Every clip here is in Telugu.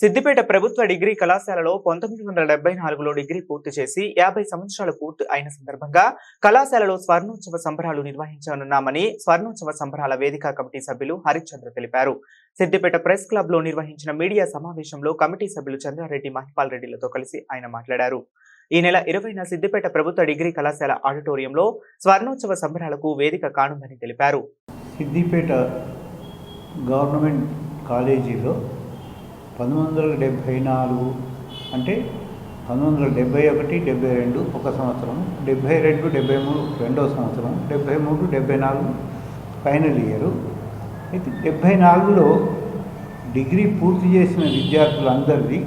సిద్దిపేట ప్రభుత్వ డిగ్రీ కళాశాలలో 1974లో డిగ్రీ పూర్తి చేసి 50 సంవత్సరాలు పూర్తి అయిన సందర్భంగా కళాశాలలో స్వర్ణోత్సవ సంబరాలు నిర్వహించనున్నామని స్వర్ణోత్సవ సంబరాల వేదిక కమిటీ సభ్యులు హరిశ్చంద్ర తెలిపారు. సిద్దిపేట ప్రెస్ క్లబ్ లో నిర్వహించిన మీడియా సమావేశంలో కమిటీ సభ్యులు చంద్రారెడ్డి, మహిపాల్ రెడ్డిలతో కలిసి ఆయన మాట్లాడారు. ఈ నెల 20న సిద్దిపేట ప్రభుత్వ డిగ్రీ కళాశాల ఆడిటోరియంలో స్వర్ణోత్సవ సంబరాలకు వేదిక కానుందని తెలిపారు. సిద్దిపేట గవర్నమెంట్ కాలేజీలో 1974 అంటే 1971, 72 ఒక సంవత్సరం, 72, 73 రెండో సంవత్సరం, 73, 74 ఫైనల్ ఇయరు. అయితే 74లో డిగ్రీ పూర్తి చేసిన విద్యార్థులందరిది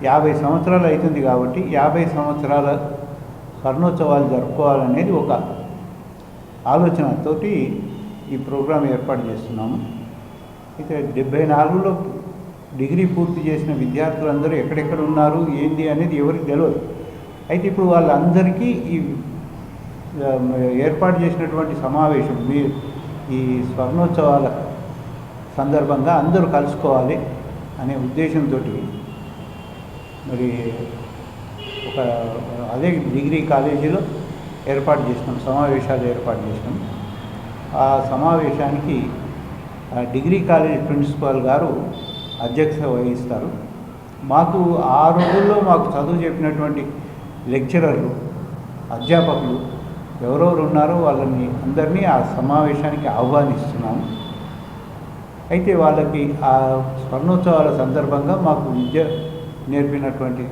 50 సంవత్సరాలు అవుతుంది కాబట్టి 50 సంవత్సరాల స్వర్ణోత్సవాలు జరుపుకోవాలనేది ఒక ఆలోచనతోటి ఈ ప్రోగ్రాం ఏర్పాటు చేస్తున్నాము. అయితే 74లో డిగ్రీ పూర్తి చేసిన విద్యార్థులందరూ ఎక్కడెక్కడ ఉన్నారు ఏంది అనేది ఎవరికి తెలియదు. అయితే ఇప్పుడు వాళ్ళందరికీ ఈ ఏర్పాటు చేసినటువంటి సమావేశం ఈ స్వర్ణోత్సవాల సందర్భంగా అందరూ కలుసుకోవాలి అనే ఉద్దేశంతో మరి అదే డిగ్రీ కాలేజీలో సమావేశాలు ఏర్పాటు చేసినాం. ఆ సమావేశానికి డిగ్రీ కాలేజ్ ప్రిన్సిపాల్ గారు అధ్యక్షత వహిస్తారు. మాకు ఆ రోజుల్లో మాకు చదువు చెప్పినటువంటి లెక్చరర్లు, అధ్యాపకులు ఎవరెవరు ఉన్నారో వాళ్ళని అందరినీ ఆ సమావేశానికి ఆహ్వానిస్తున్నాము. అయితే వాళ్ళకి ఆ స్వర్ణోత్సవాల సందర్భంగా మాకు విద్య నేర్పినటువంటి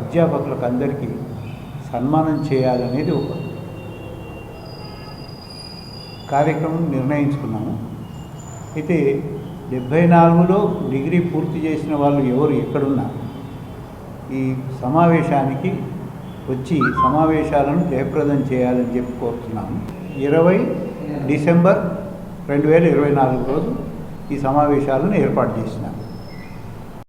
అధ్యాపకులకు అందరికీ సన్మానం చేయాలనేది ఒక కార్యక్రమం నిర్ణయించుకున్నాము. అయితే 74లో డిగ్రీ పూర్తి చేసిన వాళ్ళు ఎవరు ఎక్కడున్నా ఈ సమావేశానికి వచ్చి సమావేశాలను జయప్రదం చేయాలని చెప్పి కోరుతున్నాము. 20 డిసెంబర్ 2024 రోజు ఈ సమావేశాలను ఏర్పాటు చేసినాము.